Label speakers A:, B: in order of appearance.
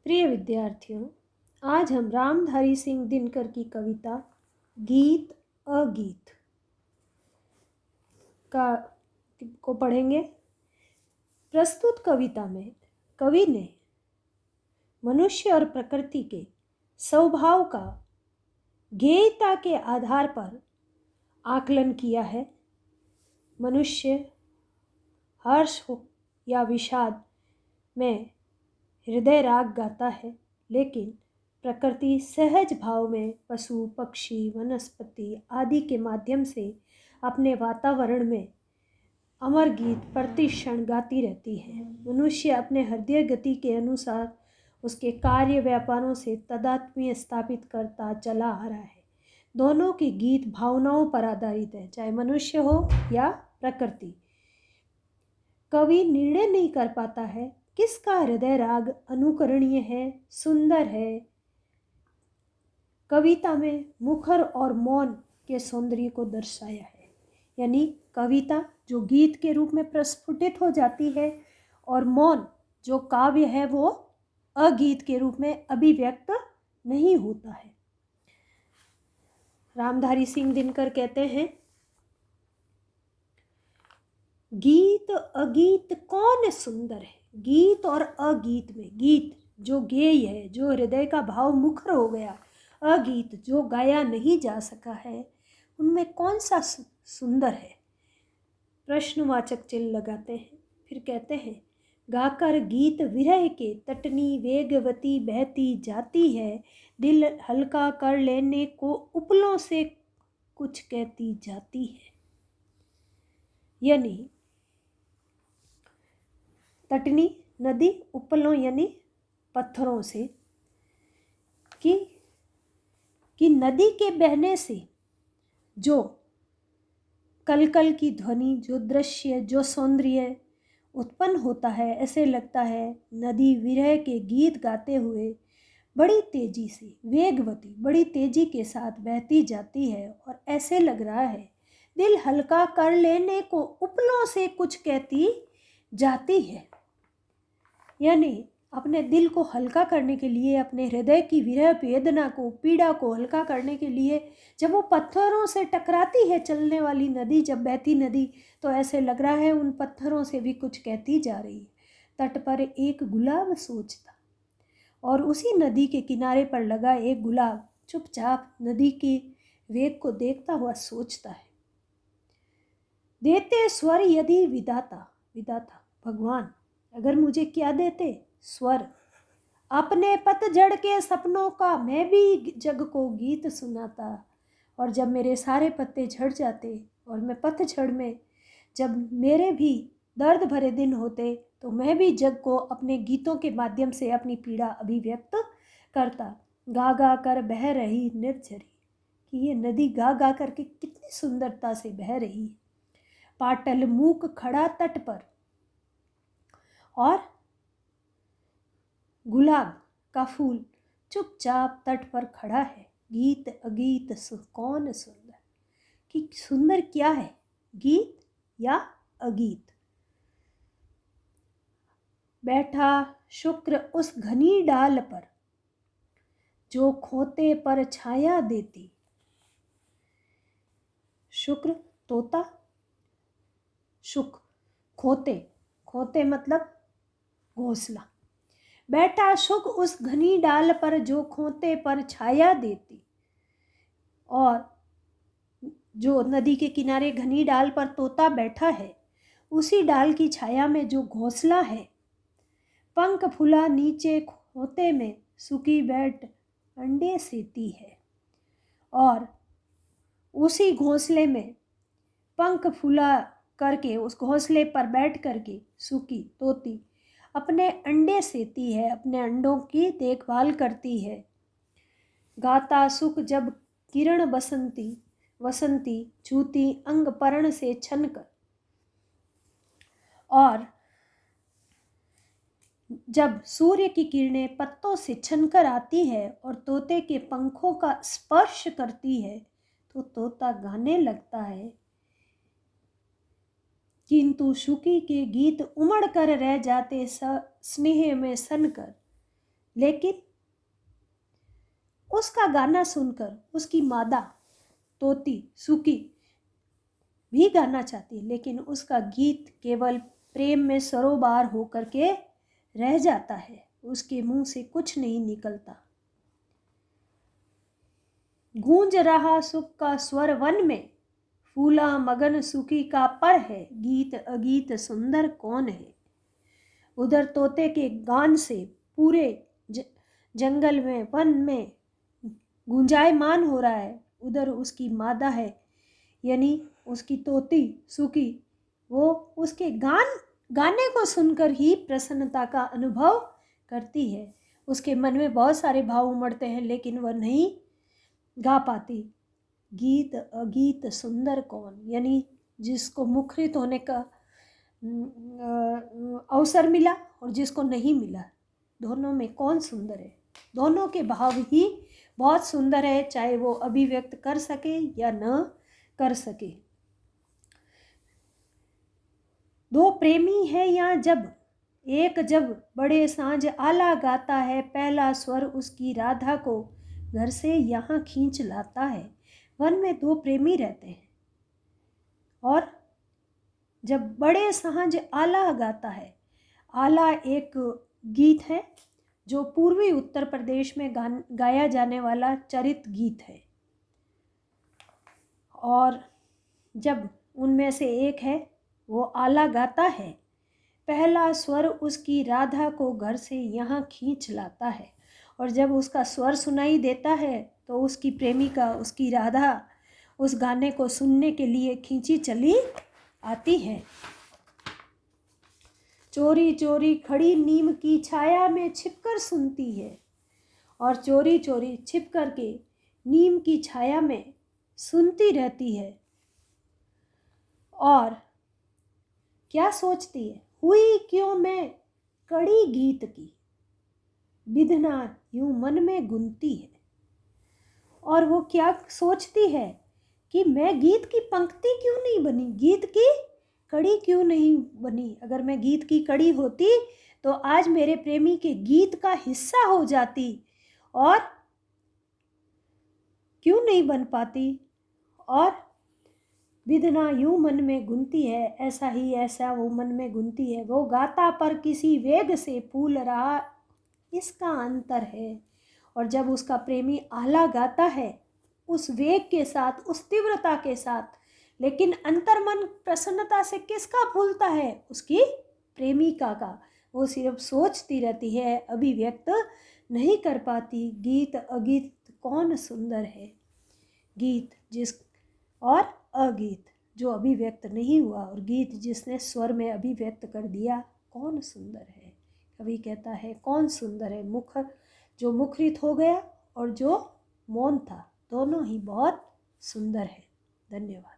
A: प्रिय विद्यार्थियों, आज हम रामधारी सिंह दिनकर की कविता गीत अगीत को पढ़ेंगे। प्रस्तुत कविता में कवि ने मनुष्य और प्रकृति के स्वभाव का गेयता के आधार पर आकलन किया है। मनुष्य हर्ष हो या विषाद में हृदय राग गाता है, लेकिन प्रकृति सहज भाव में पशु पक्षी वनस्पति आदि के माध्यम से अपने वातावरण में अमर गीत प्रति क्षण गाती रहती है। मनुष्य अपने हृदय गति के अनुसार उसके कार्य व्यापारों से तादात्म्य स्थापित करता चला आ रहा है। दोनों की गीत भावनाओं पर आधारित है, चाहे मनुष्य हो या प्रकृति। कवि निर्णय नहीं कर पाता है किसका हृदय राग अनुकरणीय है, सुंदर है। कविता में मुखर और मौन के सौंदर्य को दर्शाया है, यानी कविता जो गीत के रूप में प्रस्फुटित हो जाती है और मौन जो काव्य है वो अगीत के रूप में अभिव्यक्त नहीं होता है। रामधारी सिंह दिनकर कहते हैं, गीत अगीत कौन सुंदर है। गीत और अगीत में गीत जो गेय है, जो हृदय का भाव मुखर हो गया, अगीत जो गाया नहीं जा सका है, उनमें कौन सा सुंदर है। प्रश्नवाचक चिन्ह लगाते हैं, फिर कहते हैं, गाकर गीत विरह के तटनी वेगवती बहती जाती है, दिल हल्का कर लेने को उपलों से कुछ कहती जाती है। यानी तटनी नदी, उपलों यानी पत्थरों से, कि नदी के बहने से जो कलकल की ध्वनि, जो दृश्य, जो सौंदर्य उत्पन्न होता है, ऐसे लगता है नदी विरह के गीत गाते हुए बड़ी तेजी से, वेगवती बड़ी तेजी के साथ बहती जाती है, और ऐसे लग रहा है दिल हल्का कर लेने को उपलों से कुछ कहती जाती है। यानी अपने दिल को हल्का करने के लिए, अपने हृदय की विरह वेदना को, पीड़ा को हल्का करने के लिए जब वो पत्थरों से टकराती है, चलने वाली नदी, जब बहती नदी, तो ऐसे लग रहा है उन पत्थरों से भी कुछ कहती जा रही है। तट पर एक गुलाब सोचता, और उसी नदी के किनारे पर लगा एक गुलाब चुपचाप नदी के वेग को देखता हुआ सोचता है, देते स्वर यदि विधाता, विधाता भगवान अगर मुझे क्या देते, स्वर, अपने पतझड़ के सपनों का मैं भी जग को गीत सुनाता। और जब मेरे सारे पत्ते झड़ जाते और मैं पतझड़ में, जब मेरे भी दर्द भरे दिन होते, तो मैं भी जग को अपने गीतों के माध्यम से अपनी पीड़ा अभिव्यक्त करता। गा गा कर बह रही निर्झरी, कि ये नदी गा गा करके कितनी सुंदरता से बह रही है। पाटल मूक खड़ा तट पर, और गुलाब का फूल चुपचाप तट पर खड़ा है। गीत अगीत कौन सुंदर, कि सुंदर क्या है, गीत या अगीत। बैठा शुक्र उस घनी डाल पर, जो खोते पर छाया देती। शुक्र तोता, शुक खोते, खोते मतलब घोंसला। बैठा शुक उस घनी डाल पर, जो खोते पर छाया देती। और जो नदी के किनारे घनी डाल पर तोता बैठा है, उसी डाल की छाया में जो घोंसला है, पंख फूला नीचे खोते में सूखी बैठ अंडे सेती है। और उसी घोंसले में पंख फूला करके, उस घोंसले पर बैठ करके सूखी तोती अपने अंडे सेती है, अपने अंडों की देखभाल करती है। गाता सुख जब किरण बसंती, वसंती छूती अंग पर्ण से छनकर। और जब सूर्य की किरणें पत्तों से छनकर आती है और तोते के पंखों का स्पर्श करती है, तो तोता गाने लगता है। किंतु शुकी के गीत उमड़ कर रह जाते स्नेह में सनकर, लेकिन उसका गाना सुनकर उसकी मादा तोती सुकी भी गाना चाहती है, लेकिन उसका गीत केवल प्रेम में सरोबार होकर के रह जाता है, उसके मुंह से कुछ नहीं निकलता। गूंज रहा सुख का स्वर वन में, फूला मगन सुखी का पर है, गीत अगीत सुंदर कौन है। उधर तोते के गान से पूरे जंगल में वन में गुंजायमान हो रहा है, उधर उसकी मादा है यानी उसकी तोती सुकी, वो उसके गाने को सुनकर ही प्रसन्नता का अनुभव करती है। उसके मन में बहुत सारे भाव उमड़ते हैं, लेकिन वह नहीं गा पाती। गीत अगीत सुंदर कौन, यानी जिसको मुखरित होने का अवसर मिला और जिसको नहीं मिला, दोनों में कौन सुंदर है। दोनों के भाव ही बहुत सुंदर है, चाहे वो अभिव्यक्त कर सके या न कर सके। दो प्रेमी है या जब एक जब बड़े सांझ आला गाता है, पहला स्वर उसकी राधा को घर से यहाँ खींच लाता है। वन में दो प्रेमी रहते हैं और जब बड़े सांझ आला गाता है, आला एक गीत है जो पूर्वी उत्तर प्रदेश में गाया जाने वाला चरित गीत है, और जब उनमें से एक है वो आला गाता है, पहला स्वर उसकी राधा को घर से यहाँ खींच लाता है, और जब उसका स्वर सुनाई देता है तो उसकी प्रेमिका उसकी राधा उस गाने को सुनने के लिए खींची चली आती है। चोरी चोरी खड़ी नीम की छाया में छिपकर सुनती है, और चोरी चोरी छिप कर के नीम की छाया में सुनती रहती है। और क्या सोचती है, हुई क्यों मैं कड़ी गीत की, विधना यूं मन में गुनती है। और वो क्या सोचती है कि मैं गीत की पंक्ति क्यों नहीं बनी, गीत की कड़ी क्यों नहीं बनी। अगर मैं गीत की कड़ी होती तो आज मेरे प्रेमी के गीत का हिस्सा हो जाती, और क्यों नहीं बन पाती। और विधना यूं मन में गुनती है, ऐसा ही ऐसा वो मन में गुनती है। वो गाता पर किसी वेग से फूल रहा, इसका अंतर है। और जब उसका प्रेमी आला गाता है उस वेग के साथ, उस तीव्रता के साथ, लेकिन अंतर्मन प्रसन्नता से किसका फूलता है, उसकी प्रेमिका का। वो सिर्फ सोचती रहती है, अभिव्यक्त नहीं कर पाती। गीत अगीत कौन सुंदर है, गीत जिस और अगीत जो अभिव्यक्त नहीं हुआ, और गीत जिसने स्वर में अभिव्यक्त कर दिया, कौन सुंदर है। कवि कहता है कौन सुंदर है, मुख जो मुखरित हो गया और जो मौन था, दोनों ही बहुत सुंदर है। धन्यवाद।